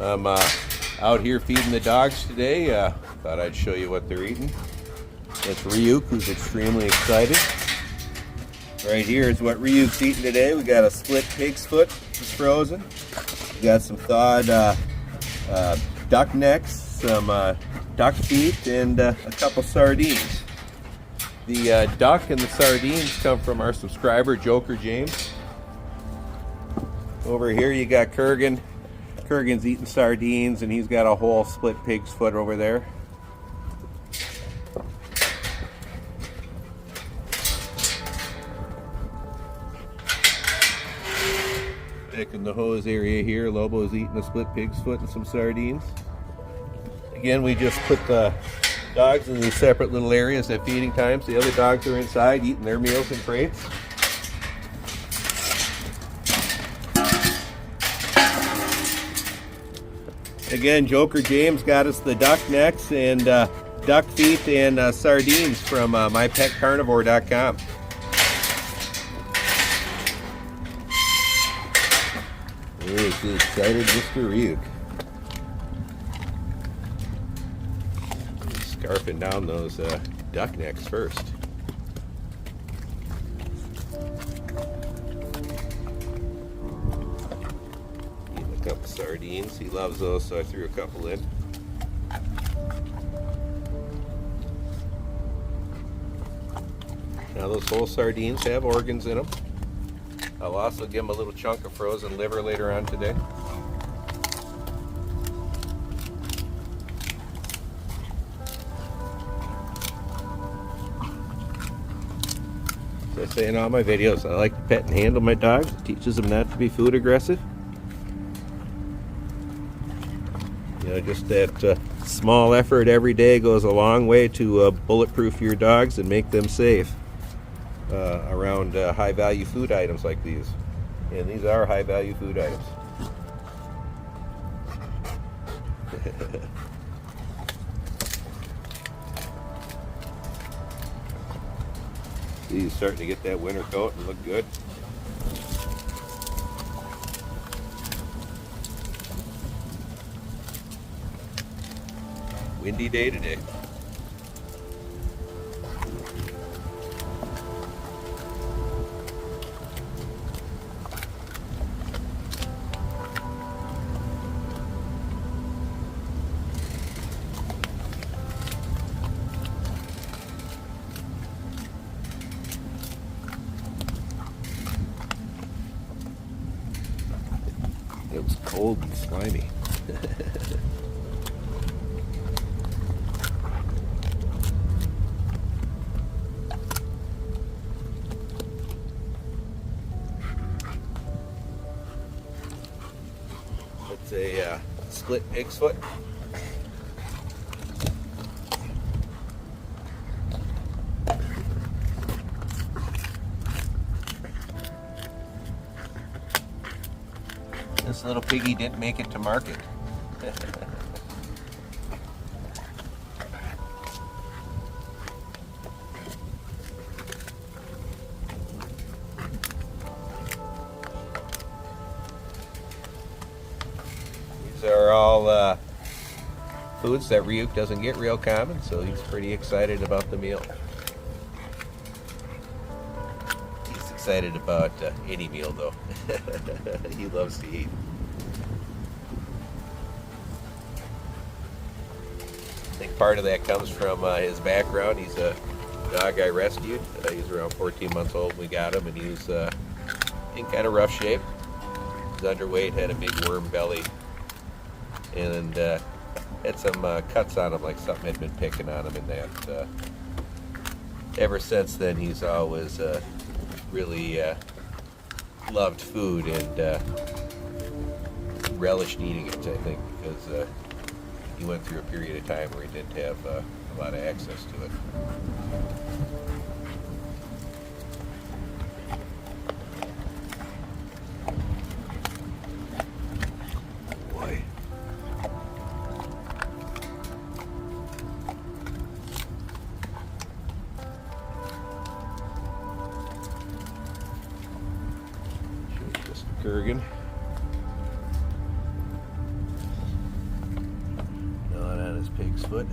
I'm out here feeding the dogs today. Thought I'd show you what they're eating. That's Ryuk, who's extremely excited. Right here is what Ryuk's eating today. We got a split pig's foot that's frozen. We got some thawed duck necks, some duck feet, and a couple sardines. The duck and the sardines come from our subscriber, Joker James. Over here you got Kurgan. Kurgan's eating sardines, and he's got a whole split pig's foot over there. Back in the hose area here, Lobo's eating a split pig's foot and some sardines. Again, we just put the dogs in these separate little areas at feeding times. The other dogs are inside eating their meals in crates. Again, Joker James got us the duck necks and duck feet and sardines from mypetcarnivore.com. There's the excited Mr. Ryuk. Scarfing down those duck necks first. Eating a couple sardines. He loves those, so I threw a couple in. Now those whole sardines have organs in them. I'll also give him a little chunk of frozen liver later on today. As I say in all my videos, I like to pet and handle my dogs. It teaches them not to be food aggressive. You know, just that small effort every day goes a long way to bulletproof your dogs and make them safe around high-value food items like these. And these are high-value food items. See, he's starting to get that winter coat and look good. Windy day today. It was cold and slimy. It's a split pig's foot. This little piggy didn't make it to market. These are all foods that Ryuk doesn't get real common, so he's pretty excited about the meal. He's excited about any meal though. He loves to eat. I think part of that comes from his background. He's a dog I rescued. He was around 14 months old when we got him, and he was in kind of rough shape. He was underweight, had a big worm belly, and had some cuts on him, like something had been picking on him in that. Ever since then, he's always really loved food and relished eating it, I think, because he went through a period of time where he didn't have a lot of access to it. Boy. Kurgan. pig's foot.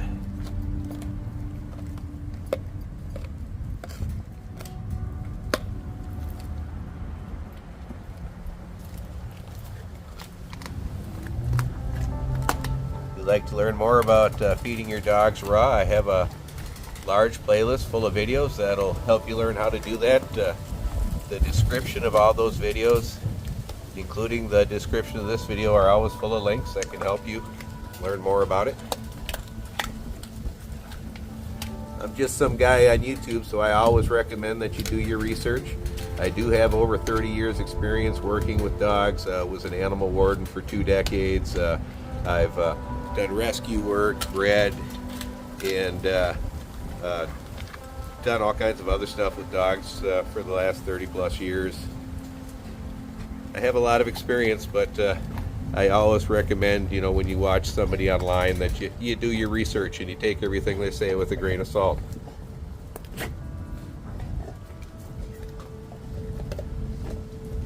If you'd like to learn more about feeding your dogs raw, I have a large playlist full of videos that'll help you learn how to do that. The description of all those videos, including the description of this video, are always full of links that can help you learn more about it. I'm just some guy on YouTube, so I always recommend that you do your research. I do have over 30 years experience working with dogs. Was an animal warden for 2 decades. I've done rescue work, bred, and done all kinds of other stuff with dogs for the last 30 plus years. I have a lot of experience, but I always recommend, when you watch somebody online, that you do your research and you take everything they say with a grain of salt.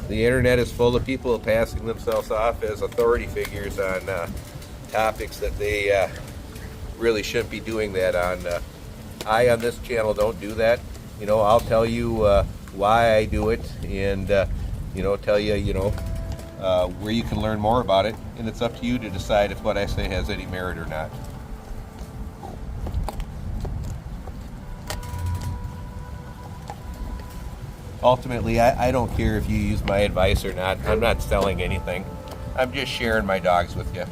The internet is full of people passing themselves off as authority figures on topics that they really shouldn't be doing that on. I, on this channel, don't do that. I'll tell you why I do it, and tell you, where you can learn more about it, and it's up to you to decide if what I say has any merit or not. Ultimately, I don't care if you use my advice or not. I'm not selling anything. I'm just sharing my dogs with you.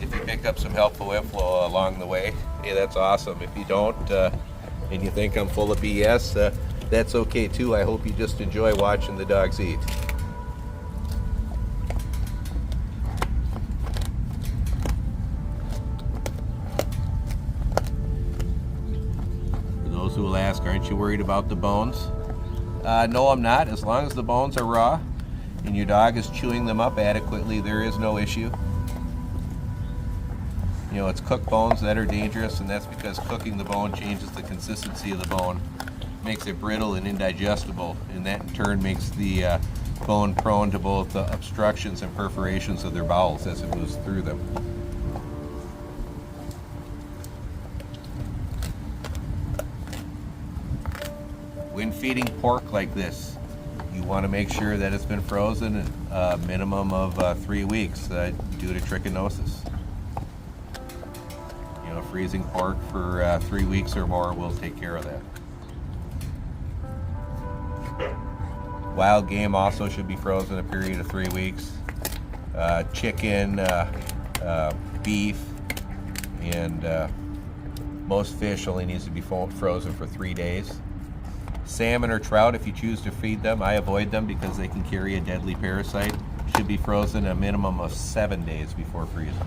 If you pick up some helpful info along the way, hey, that's awesome. If you don't, and you think I'm full of BS, that's okay too. I hope you just enjoy watching the dogs eat. For those who will ask, aren't you worried about the bones? No, I'm not. As long as the bones are raw and your dog is chewing them up adequately, there is no issue. It's cooked bones that are dangerous, and that's because cooking the bone changes the consistency of the bone, makes it brittle and indigestible, and that in turn makes the bone prone to both obstructions and perforations of their bowels as it moves through them. When feeding pork like this, you want to make sure that it's been frozen a minimum of 3 weeks due to trichinosis. Freezing pork for 3 weeks or more will take care of that. Wild game also should be frozen a period of 3 weeks. Chicken, beef, and most fish only needs to be frozen for 3 days. Salmon or trout, if you choose to feed them, I avoid them because they can carry a deadly parasite. Should be frozen a minimum of 7 days before freezing.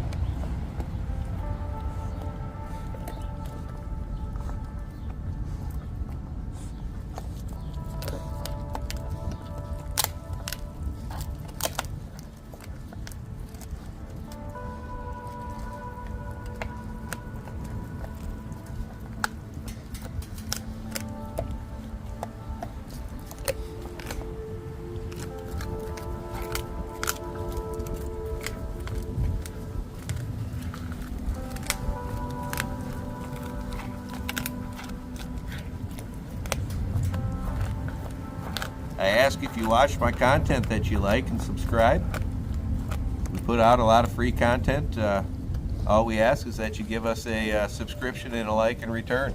I ask if you watch my content that you like and subscribe. We put out a lot of free content. All we ask is that you give us a subscription and a like in return.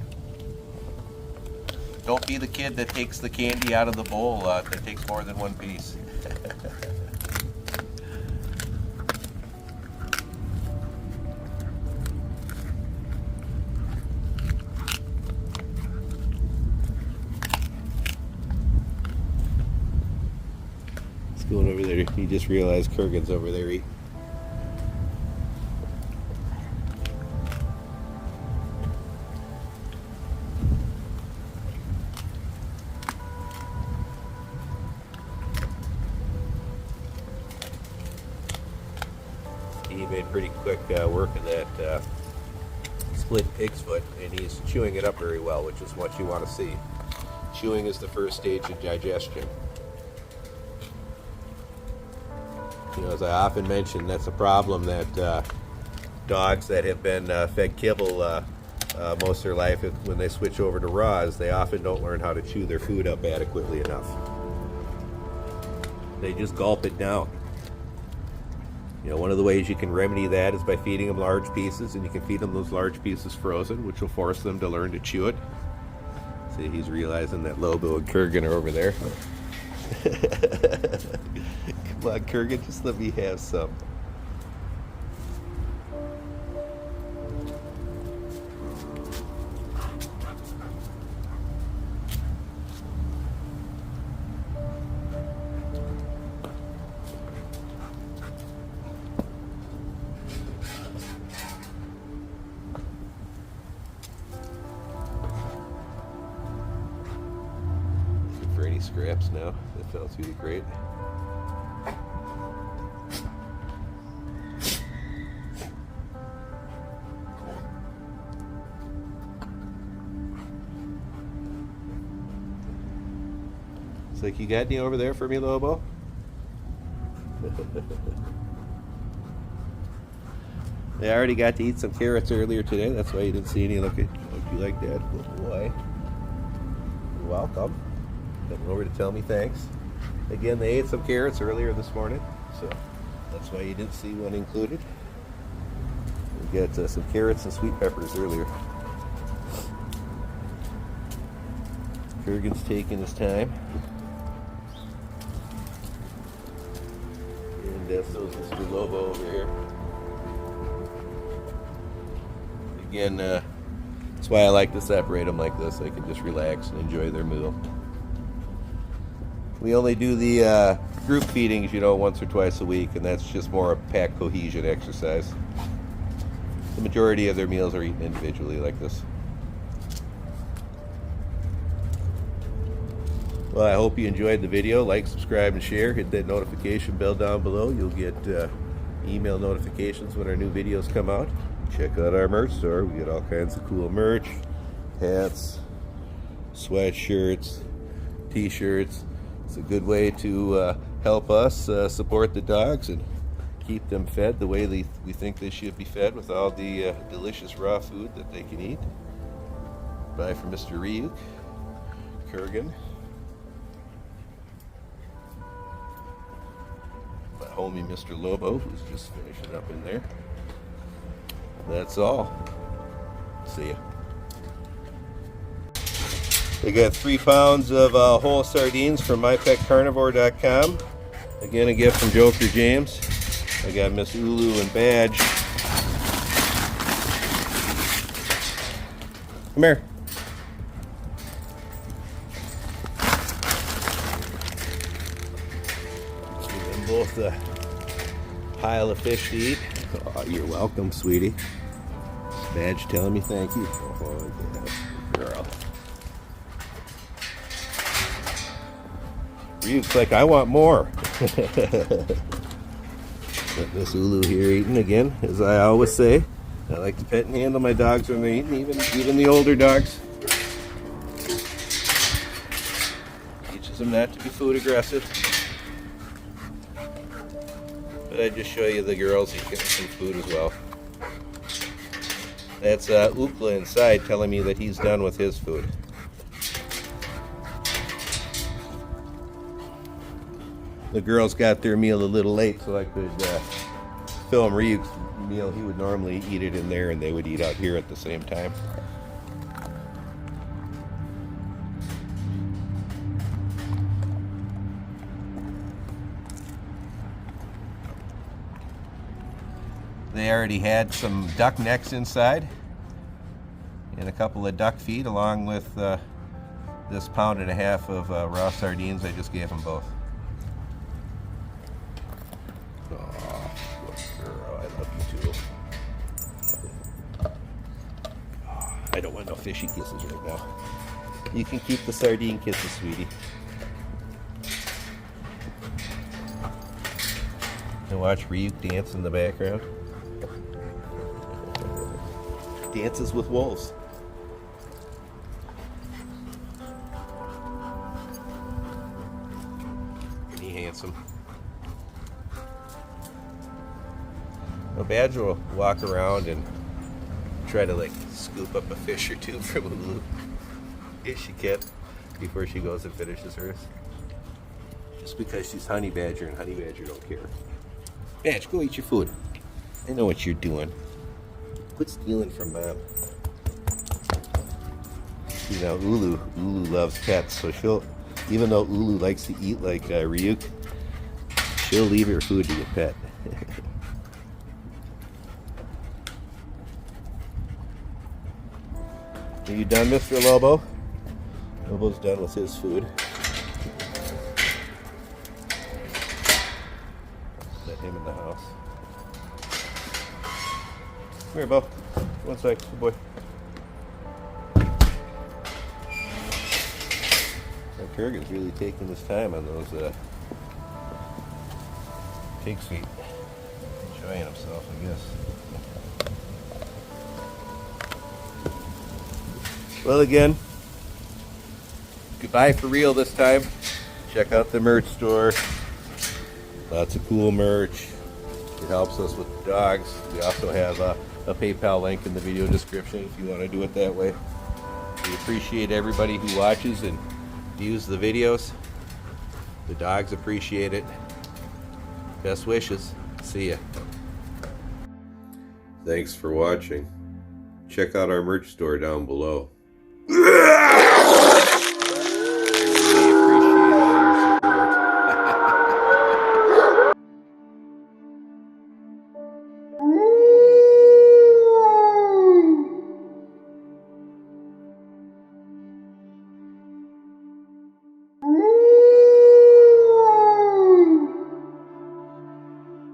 Don't be the kid that takes the candy out of the bowl that takes more than one piece. Going over there, you just realized Kurgan's over there eating. He made pretty quick work of that split pig's foot, and he's chewing it up very well, which is what you want to see. Chewing is the first stage of digestion. As I often mention, that's a problem that dogs that have been fed kibble most of their life, when they switch over to raws, they often don't learn how to chew their food up adequately enough. They just gulp it down. You know, one of the ways you can remedy that is by feeding them large pieces, and you can feed them those large pieces frozen, which will force them to learn to chew it. See, he's realizing that Lobo and Kurgan are over there. Come on, Kurgan, just let me have some. For any scraps now that fell through the grate. It's like, you got any over there for me, Lobo? I already got to eat some carrots earlier today. That's why you didn't see any. Look you like that, good boy. You're welcome. Coming over to tell me thanks. Again, they ate some carrots earlier this morning, so that's why you didn't see one included. We got some carrots and sweet peppers earlier. Kurgan's taking his time. And so is Mr. Lobo over here. Again, that's why I like to separate them like this. They can just relax and enjoy their meal. We only do the group feedings, you know, once or twice a week, and that's just more a pack cohesion exercise. The majority of their meals are eaten individually like this. Well, I hope you enjoyed the video. Like, subscribe, and share. Hit that notification bell down below. You'll get email notifications when our new videos come out. Check out our merch store. We get all kinds of cool merch. Hats, sweatshirts, t-shirts. It's a good way to help us support the dogs and keep them fed the way we think they should be fed, with all the delicious raw food that they can eat. Bye from Mr. Ryuk, Kurgan, my homie Mr. Lobo, who's just finishing up in there. That's all. See ya. We got 3 pounds of whole sardines from mypetcarnivore.com. Again, a gift from Joker James. I got Miss Lulu and Badge. Come here. Give them both a pile of fish to eat. Oh, you're welcome, sweetie. Badge telling me thank you. Oh, yeah, girl. Ryuk's like, I want more. Got Miss Lulu here eating again, as I always say. I like to pet and handle my dogs when they're eating, even the older dogs. Teaches them not to be food aggressive. But I just show you the girls eating some food as well. That's Ukla inside telling me that he's done with his food. The girls got their meal a little late, so I could film Ryuk's meal. He would normally eat it in there, and they would eat out here at the same time. They already had some duck necks inside and a couple of duck feet, along with this 1.5 pounds of raw sardines. I just gave them both. Oh, good girl. I love you too. Oh, I don't want no fishy kisses right now. You can keep the sardine kisses, sweetie. And watch Ryuk dance in the background. Dances with wolves. Isn't he handsome? A badger will walk around and try to like scoop up a fish or two from Lulu. If she can, before she goes and finishes hers. Just because she's honey badger and honey badger don't care. Badge, go eat your food. I know what you're doing. Quit stealing from Mom. You know, Lulu loves pets, so she'll, even though Lulu likes to eat like Ryuk, she'll leave her food to your pet. Are you done, Mr. Lobo? Lobo's done with his food. Let him in the house. Come here, Bo. One sec, good boy. Kurgan's really taking his time on those pig's feet. Enjoying himself, I guess. Well, again, goodbye for real this time. Check out the merch store. Lots of cool merch. It helps us with the dogs. We also have a PayPal link in the video description if you want to do it that way. We appreciate everybody who watches and views the videos. The dogs appreciate it. Best wishes. See ya. Thanks for watching. Check out our merch store down below.